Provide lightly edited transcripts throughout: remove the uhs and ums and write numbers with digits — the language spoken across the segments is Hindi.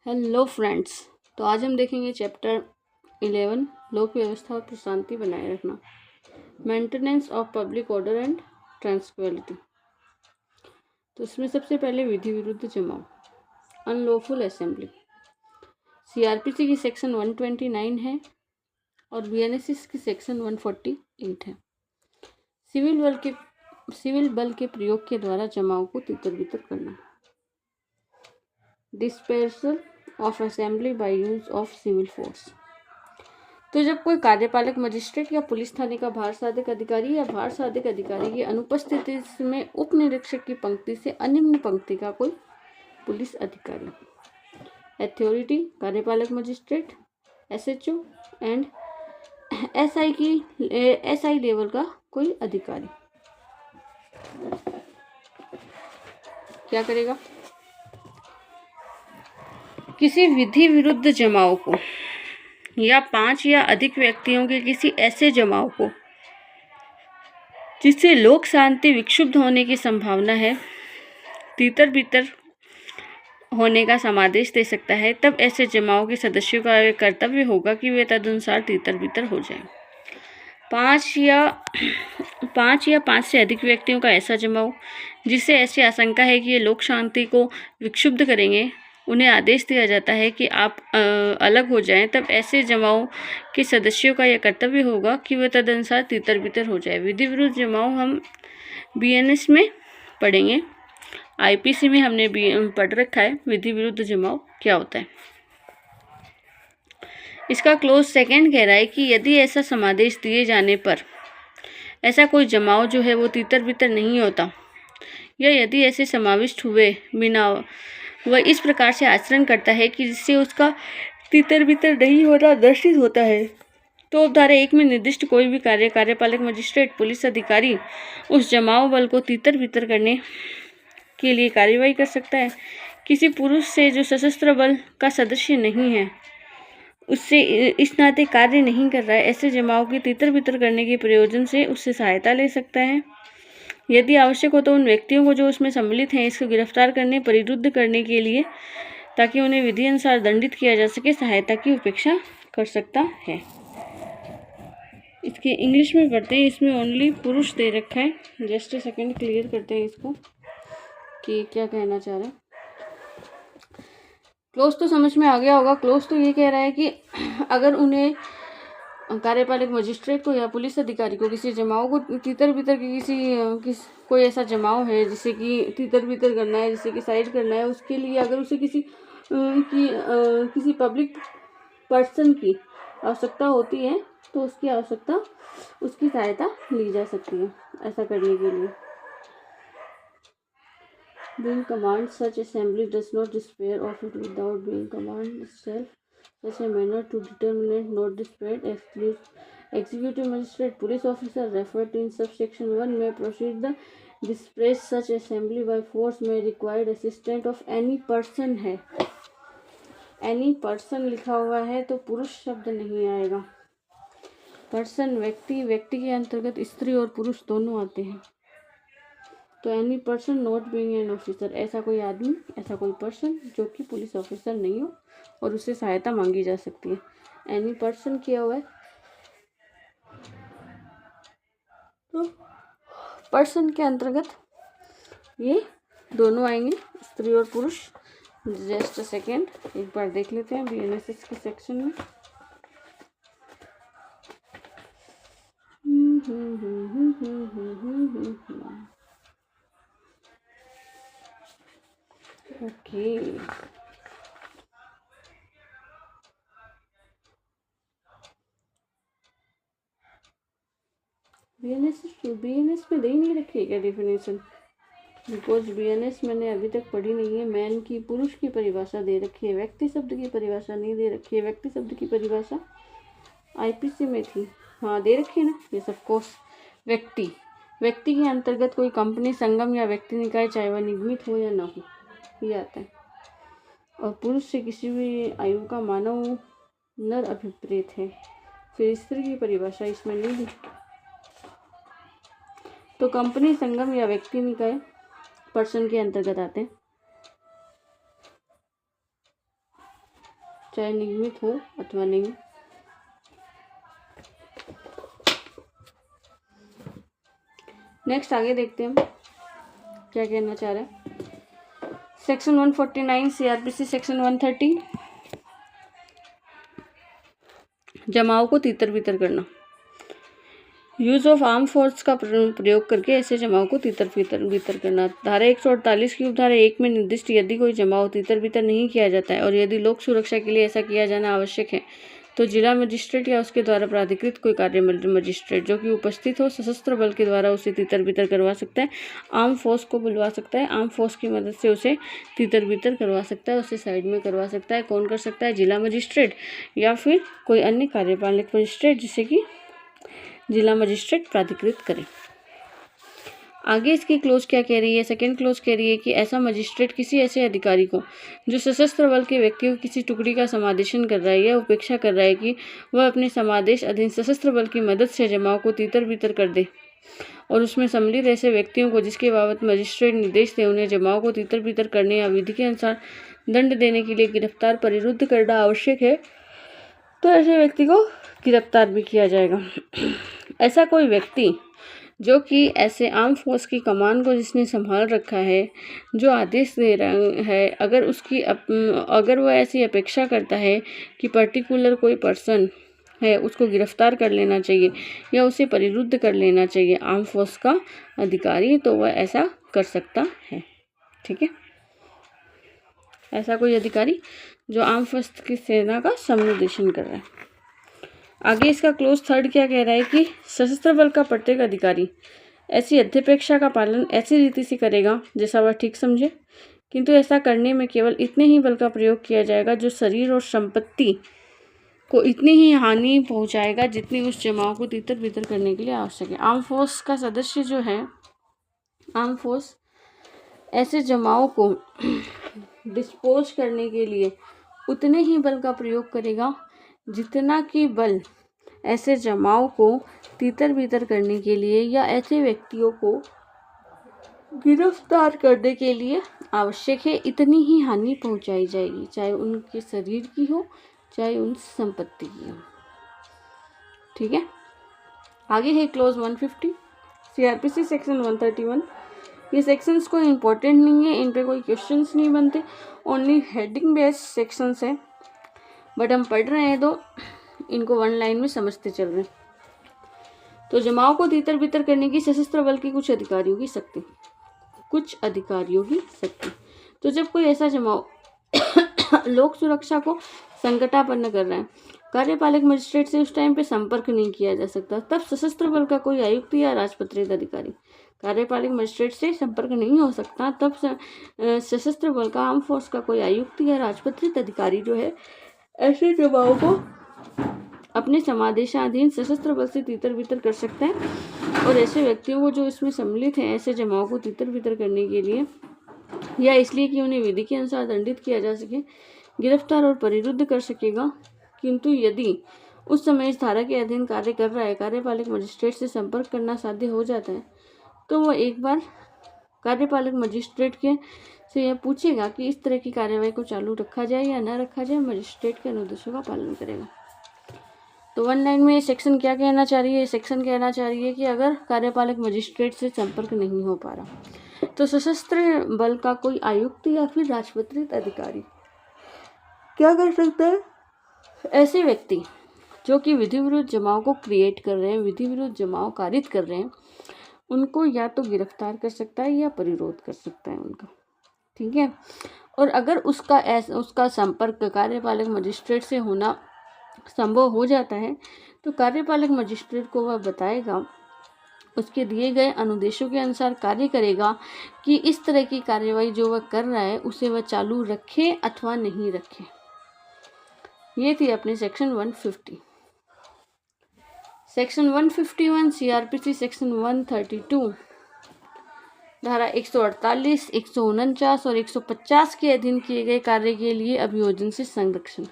Hello friends. तो आज हम देखेंगे चैप्टर 11 लोक व्यवस्था और प्रशांति बनाए रखना, maintenance of public order and tranquility. तो इसमें सबसे पहले विधि विरुद्ध जमाव, अनलॉफुल असेंबली। सीआरपीसी की सेक्शन 129 है और बीएनएसएस की सेक्शन 148 है। सिविल बल के प्रयोग के द्वारा जमाव को तितर बितर करना, dispersal of assembly by use of civil force. तो जब कोई कार्यपालक मजिस्ट्रेट या पुलिस थाने का भार साधक अधिकारी या भार साधक अधिकारी की अनुपस्थिति में उप निरीक्षक की पंक्ति से अनिम्न पंक्ति का कोई पुलिस अधिकारी, अथॉरिटी कार्यपालक magistrate, SHO and SI level का कोई अधिकारी क्या करेगा? किसी विधि विरुद्ध जमाव को या 5 या अधिक व्यक्तियों के किसी ऐसे जमाव को जिससे लोक शांति विक्षुब्ध होने की संभावना है, तितर बितर होने का समादेश दे सकता है, तब ऐसे जमाव के सदस्यों का यह कर्तव्य होगा कि वे तदनुसार तितर बितर हो जाएं। 5 या 5 से अधिक व्यक्तियों का ऐसा जमाव जिससे ऐसी आशंका है कि ये लोक शांति को विक्षुब्ध करेंगे, उन्हें आदेश दिया जाता है कि आप अलग हो जाएं, तब ऐसे जमाव के सदस्यों का यह कर्तव्य होगा कि वे तदनुसार तितर बितर हो जाए। विधि विरुद्ध जमाव हम बीएनएस में पढ़ेंगे, आईपीसी में हमने पढ़ रखा है विधि विरुद्ध जमाव क्या होता है। इसका क्लोज सेकंड कह रहा है कि यदि ऐसा समादेश दिए जाने पर ऐसा कोई जमाव जो है वो तितर बितर नहीं होता, या यदि ऐसे समाविष्ट हुए बिना वह इस प्रकार से आचरण करता है कि जिससे उसका तितर बितर नहीं होना दर्शित होता है, तो धारा 1 में निर्दिष्ट कोई भी कार्यपालक मजिस्ट्रेट पुलिस अधिकारी उस जमाव बल को तितर बितर करने के लिए कार्यवाही कर सकता है। किसी पुरुष से जो सशस्त्र बल का सदस्य नहीं है, उससे इस नाते कार्य नहीं कर रहा है, ऐसे जमाव के तितर बितर करने के प्रयोजन से उससे सहायता ले सकता है। यदि आवश्यक हो तो उन व्यक्तियों को जो उसमें सम्मिलित हैं इसको गिरफ्तार करने, परिरुद्ध करने के लिए, ताकि उन्हें विधि अनुसार दंडित किया जा सके, सहायता की उपेक्षा कर सकता है। इसके इंग्लिश में पढ़ते हैं, इसमें ओनली पुरुष दे रखा है। जस्ट ए सेकेंड, क्लियर करते हैं इसको कि क्या कहना चाह रहे हैं। क्लोज तो समझ में आ गया होगा। क्लोज तो ये कह रहा है कि अगर उन्हें कार्यपालक मजिस्ट्रेट को या पुलिस अधिकारी को किसी जमाव को तितर बितर की कोई ऐसा जमाव है जिसे कि तितर बितर करना है, जिसे कि साइड करना है, उसके लिए अगर उसे किसी पब्लिक पर्सन की आवश्यकता होती है तो उसकी सहायता ली जा सकती है ऐसा करने के लिए। Being command, such assembly does not despair of it without being command itself, such a manner to determine not despair. Executive magistrate, police officer referred to in subsection 1 may proceed the disperse such assembly by force may require assistance of any person है। any person लिखा हुआ है तो पुरुष शब्द नहीं आएगा। पर्सन व्यक्ति के अंतर्गत स्त्री और पुरुष दोनों आते हैं। तो any person not being an officer, ऐसा कोई आदमी, ऐसा कोई पर्सन जो कि पुलिस ऑफिसर नहीं हो और उससे सहायता मांगी जा सकती है। एनी पर्सन किया हुआ है तो पर्सन के अंतर्गत ये दोनों आएंगे, स्त्री और पुरुष। जस्ट अ सेकेंड, एक बार देख लेते हैं बीएनएसएस के सेक्शन में। ओके, बीएनएस में दे नहीं रखी है क्या डेफिनेशन? बिकॉज बीएनएस मैंने अभी तक पढ़ी नहीं है। मैन की, पुरुष की परिभाषा दे रखी है, व्यक्ति शब्द की परिभाषा नहीं दे रखी है। व्यक्ति शब्द की परिभाषा आईपीसी में थी, हाँ दे रखी है ना। ये सब कोर्स व्यक्ति के अंतर्गत कोई कंपनी, संगम या व्यक्ति निकाय, चाहे वह निगमित हो या ना हो, ये आता है। और पुरुष से किसी भी आयु का मानव नर अभिप्रेत है। फिर स्त्री की परिभाषा इसमें नहीं दी। तो कंपनी, संगम या व्यक्ति निकाय पर्सन के अंतर्गत आते हैं। चाहे नियमित हो अथवा नहीं। नेक्स्ट आगे देखते हैं क्या कहना चाह रहा है। सेक्शन 149 CRPC सेक्शन 130, जमाव को तीतर बीतर करना। यूज ऑफ आर्म फोर्स का प्रयोग करके ऐसे जमाव को तीतर बीतर करना। धारा 148 की उपधारा 1 में निर्दिष्ट यदि कोई जमाव तीतर बीतर नहीं किया जाता है और यदि लोक सुरक्षा के लिए ऐसा किया जाना आवश्यक है तो जिला मजिस्ट्रेट या उसके द्वारा प्राधिकृत कोई कार्य मजिस्ट्रेट जो कि उपस्थित हो सशस्त्र बल के द्वारा उसे तीतर बीतर करवा सकता है। आर्म फोर्स को बुलवा सकता है, आर्म फोर्स की मदद से उसे तीतर बीतर करवा सकता है, उसे साइड में करवा सकता है। कौन कर सकता है? जिला मजिस्ट्रेट या फिर कोई अन्य कार्यपालक मजिस्ट्रेट जिसे कि जिला मजिस्ट्रेट प्राधिकृत करे। आगे इसकी क्लोज क्या कह रही है? सेकंड क्लोज कह रही है कि ऐसा मजिस्ट्रेट किसी ऐसे अधिकारी को जो सशस्त्र बल के व्यक्तियों की किसी टुकड़ी का समादेशन कर रहा है या उपेक्षा कर रहा है कि वह अपने समादेश अधीन सशस्त्र बल की मदद से जमाव को तीतर बीतर कर दे और उसमें सम्मिलित ऐसे व्यक्तियों को जिसके बाबत मजिस्ट्रेट निर्देश दे उन्हें जमाव को तीतर बीतर करने या विधि के अनुसार दंड देने के लिए गिरफ्तार परिरुद्ध करना आवश्यक है तो ऐसे व्यक्ति को गिरफ्तार भी किया जाएगा। ऐसा कोई व्यक्ति जो कि ऐसे आर्म फोर्स की कमान को जिसने संभाल रखा है, जो आदेश दे रहा है, अगर वह ऐसी अपेक्षा करता है कि पर्टिकुलर कोई पर्सन है उसको गिरफ्तार कर लेना चाहिए या उसे परिरुद्ध कर लेना चाहिए आर्म फोर्स का अधिकारी, तो वह ऐसा कर सकता है। ठीक है, ऐसा कोई अधिकारी जो आर्म फोर्स की सेना का समुपदेशन कर रहा है। आगे इसका क्लोज थर्ड क्या कह रहा है कि सशस्त्र बल का प्रत्येक अधिकारी ऐसी अध्यपेक्षा का पालन ऐसी रीति से करेगा जैसा वह ठीक समझे, किंतु ऐसा करने में केवल इतने ही बल का प्रयोग किया जाएगा जो शरीर और संपत्ति को इतनी ही हानि पहुंचाएगा जितनी उस जमाव को तीतर बीतर करने के लिए आवश्यक है। आर्म फोर्स का सदस्य जो है, आर्म फोर्स ऐसे जमाव को डिस्पोज करने के लिए उतने ही बल का प्रयोग करेगा जितना कि बल ऐसे जमाव को तीतर बीतर करने के लिए या ऐसे व्यक्तियों को गिरफ्तार करने के लिए आवश्यक है। इतनी ही हानि पहुंचाई जाएगी, चाहे उनके शरीर की हो चाहे उन संपत्ति की हो। ठीक है, आगे है क्लोज 150 CRPC सेक्शन 131। ये सेक्शंस कोई इंपॉर्टेंट नहीं है, इन पे कोई क्वेश्चंस नहीं बनते, ओनली हेडिंग बेस्ड सेक्शंस है, बट हम पढ़ रहे हैं तो इनको वन लाइन में समझते चल रहे हैं। तो जमाव को तीतर बीतर करने की सशस्त्र बल की कुछ अधिकारियों की शक्ति, तो जब कोई ऐसा जमाव लोक सुरक्षा को संकटापन्न कर रहा है, कार्यपालक मजिस्ट्रेट से उस टाइम पे संपर्क नहीं किया जा सकता, तब सशस्त्र बल का कोई आयुक्त या राजपत्रित अधिकारी, कार्यपालक मजिस्ट्रेट से संपर्क नहीं हो सकता, तब सशस्त्र बल का आर्म फोर्स का कोई आयुक्त या राजपत्रित अधिकारी जो है ऐसे जमाव को अपने समादेशाधीन सशस्त्र बल से तीतर बीतर कर सकता है और ऐसे व्यक्तियों को जो इसमें सम्मिलित हैं ऐसे जमाव को तीतर बीतर करने के लिए या इसलिए कि उन्हें विधि के अनुसार दंडित किया जा सके, गिरफ्तार और परिरुद्ध कर सकेगा। किंतु यदि उस समय इस धारा के अधीन कार्य कर रहा है, कार्यपालक मजिस्ट्रेट से संपर्क करना साध्य हो जाता है, तो वह एक बार कार्यपालक मजिस्ट्रेट के से यह पूछेगा कि इस तरह की कार्यवाही को चालू रखा जाए या न रखा जाए, मजिस्ट्रेट के निर्देशों का पालन करेगा। तो वन लाइन में ये सेक्शन क्या कहना चाह रही है? ये सेक्शन कहना चाह रही है कि अगर कार्यपालक मजिस्ट्रेट से संपर्क नहीं हो पा रहा तो सशस्त्र बल का कोई आयुक्त या फिर राजपत्रित अधिकारी क्या कर सकता है? ऐसे व्यक्ति जो कि विधि विरुद्ध जमाव को क्रिएट कर रहे हैं, विधि विरुद्ध जमाव कारित कर रहे हैं, उनको या तो गिरफ्तार कर सकता है या परिरोध कर सकता है उनका। ठीक है, और अगर उसका संपर्क कार्यपालक मजिस्ट्रेट से होना संभव हो जाता है तो कार्यपालक मजिस्ट्रेट को वह बताएगा, उसके दिए गए अनुदेशों के अनुसार कार्य करेगा कि इस तरह की कार्यवाही जो वह कर रहा है उसे वह चालू रखे अथवा नहीं रखे। ये थी अपनी सेक्शन 150। सेक्शन 151 CRPC सेक्शन 132 धारा 148, 149 और 150 के अधीन किए गए कार्य के लिए अभियोजन से संरक्षण।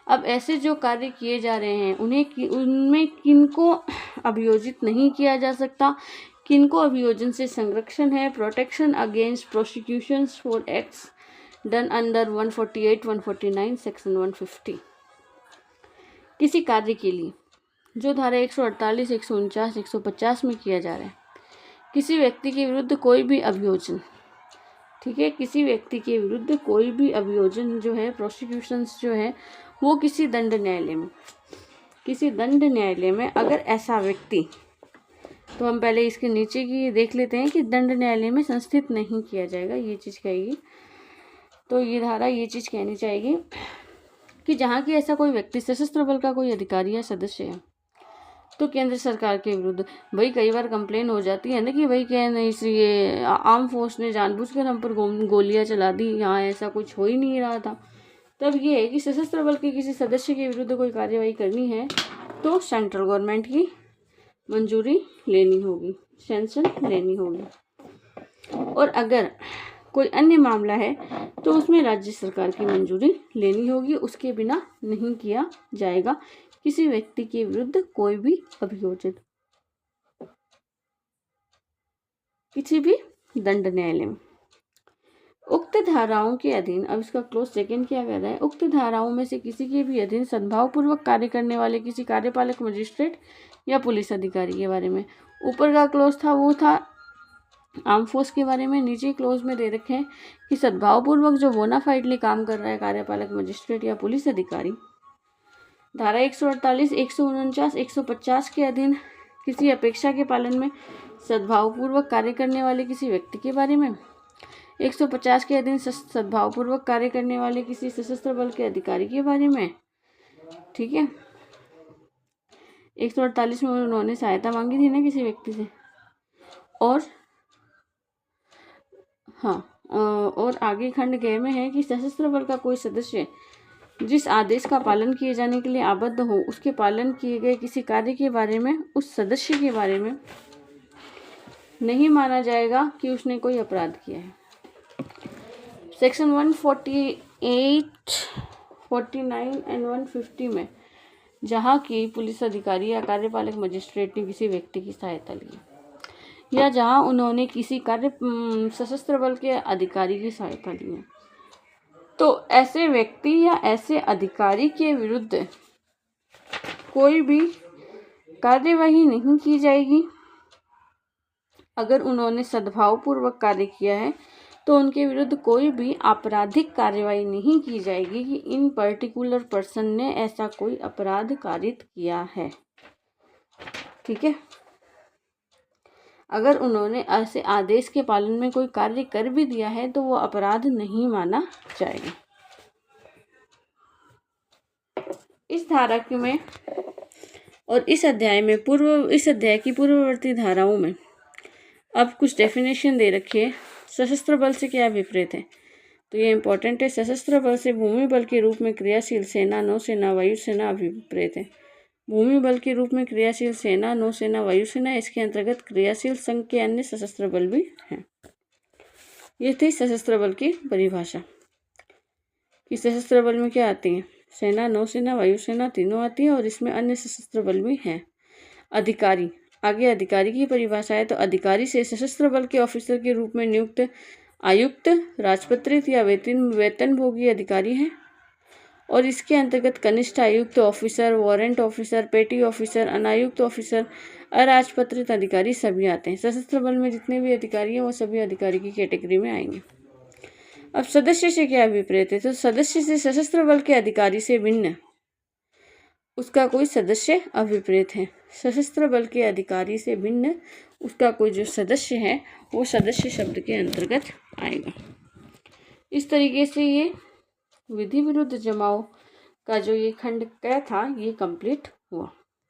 अब ऐसे जो कार्य किए जा रहे हैं उनमें किनको अभियोजित नहीं किया जा सकता, किनको अभियोजन से संरक्षण है? Protection against prosecutions for acts done under 148, 149 section 150। किसी कार्य के लिए जो धारा 148, 149, 150 में किया जा रहा है, किसी व्यक्ति के विरुद्ध कोई भी अभियोजन, ठीक है, किसी व्यक्ति के विरुद्ध कोई भी अभियोजन जो है, प्रोसिक्यूशंस जो है, वो किसी दंड न्यायालय में अगर ऐसा व्यक्ति, तो हम पहले इसके नीचे की देख लेते हैं कि दंड न्यायालय में संस्थित नहीं किया जाएगा, ये चीज़ कहेगी। तो ये धारा ये चीज़ कहनी चाहिए कि जहाँ की ऐसा कोई व्यक्ति सशस्त्र बल का कोई अधिकारी या सदस्य है, तो केंद्र सरकार के विरुद्ध, भाई कई बार कंप्लेन हो जाती है ना कि भाई क्या नहीं, ये आर्म फोर्स ने जानबूझकर हम पर गोलियां चला दी, यहाँ ऐसा कुछ हो ही नहीं रहा था। तब ये है कि सशस्त्र बल के किसी सदस्य के विरुद्ध कोई कार्यवाही करनी है तो सेंट्रल गवर्नमेंट की मंजूरी लेनी होगी, सैंक्शन लेनी होगी। और अगर कोई अन्य मामला है तो उसमें राज्य सरकार की मंजूरी लेनी होगी, उसके बिना नहीं किया जाएगा किसी व्यक्ति के विरुद्ध कोई भी अभियोजन किसी भी दंड न्यायालय में। उक्त धाराओं के अधीन, अब इसका क्लोज सेकंड क्या कह रहा है, उक्त धाराओं में से किसी के भी अधीन सद्भावपूर्वक कार्य करने वाले किसी कार्यपालक मजिस्ट्रेट या पुलिस अधिकारी के बारे में, ऊपर का क्लोज था वो था आर्म फोर्स के बारे में, नीचे क्लोज में दे रखे हैं कि सद्भावपूर्वक जो बोनाफाइडली काम कर रहा है कार्यपालक मजिस्ट्रेट या पुलिस अधिकारी, धारा 148, 149, 150 के अधीन किसी अपेक्षा के पालन में सद्भावपूर्वक कार्य करने वाले किसी व्यक्ति के बारे में, 150 के अधीन सद्भावपूर्वक कार्य करने वाले किसी सशस्त्र बल के अधिकारी के बारे में, ठीक है। 148 में उन्होंने सहायता मांगी थी ना किसी व्यक्ति से, और हाँ, और आगे खंड ग में है कि सशस्त्र बल का कोई सदस्य जिस आदेश का पालन किए जाने के लिए आबद्ध हो, उसके पालन किए गए किसी कार्य के बारे में उस सदस्य के बारे में नहीं माना जाएगा कि उसने कोई अपराध किया है। सेक्शन 148, 49 एंड 150 में जहाँ की पुलिस अधिकारी या कार्यपालक मजिस्ट्रेट ने किसी व्यक्ति की सहायता ली, या जहाँ उन्होंने किसी सशस्त्र बल के अधिकारी की सहायता ली है, तो ऐसे व्यक्ति या ऐसे अधिकारी के विरुद्ध कोई भी कार्यवाही नहीं की जाएगी। अगर उन्होंने सद्भावपूर्वक कार्य किया है तो उनके विरुद्ध कोई भी आपराधिक कार्यवाही नहीं की जाएगी कि इन पर्टिकुलर पर्सन ने ऐसा कोई अपराध कारित किया है, ठीक है। अगर उन्होंने ऐसे आदेश के पालन में कोई कार्य कर भी दिया है तो वो अपराध नहीं माना जाएगा। इस धारा में और इस अध्याय की पूर्ववर्ती धाराओं में अब कुछ डेफिनेशन दे रखी है। सशस्त्र बल से क्या विपरीत है, तो ये इंपॉर्टेंट है। सशस्त्र बल से भूमि बल के रूप में क्रियाशील सेना, नौसेना, वायुसेना अभिप्रेत है। भूमि बल के रूप में क्रियाशील सेना, नौसेना, वायुसेना, इसके अंतर्गत क्रियाशील संघ के अन्य सशस्त्र बल भी हैं। ये थी सशस्त्र बल की परिभाषा कि सशस्त्र बल में क्या आती है, सेना, नौसेना, वायुसेना तीनों आती है, और इसमें अन्य सशस्त्र बल भी हैं। अधिकारी, आगे अधिकारी की परिभाषा है, तो अधिकारी से सशस्त्र बल के ऑफिसर के रूप में नियुक्त आयुक्त, राजपत्रित या वेतनभोगी अधिकारी हैं, और इसके अंतर्गत कनिष्ठ आयुक्त ऑफिसर, वारंट ऑफिसर, पेटी ऑफिसर, अनायुक्त ऑफिसर, अराजपत्रित अधिकारी सभी आते हैं। सशस्त्र बल में जितने भी अधिकारी हैं वो सभी अधिकारी की कैटेगरी में आएंगे। अब सदस्य से क्या विपरीत है, तो सदस्य से सशस्त्र बल के अधिकारी से भिन्न उसका कोई सदस्य अभिप्रेत है। सशस्त्र बल के अधिकारी से भिन्न उसका कोई जो सदस्य है वो सदस्य शब्द के अंतर्गत आएगा। इस तरीके से ये विधि विरुद्ध जमाव का जो ये खंड क था ये कंप्लीट हुआ।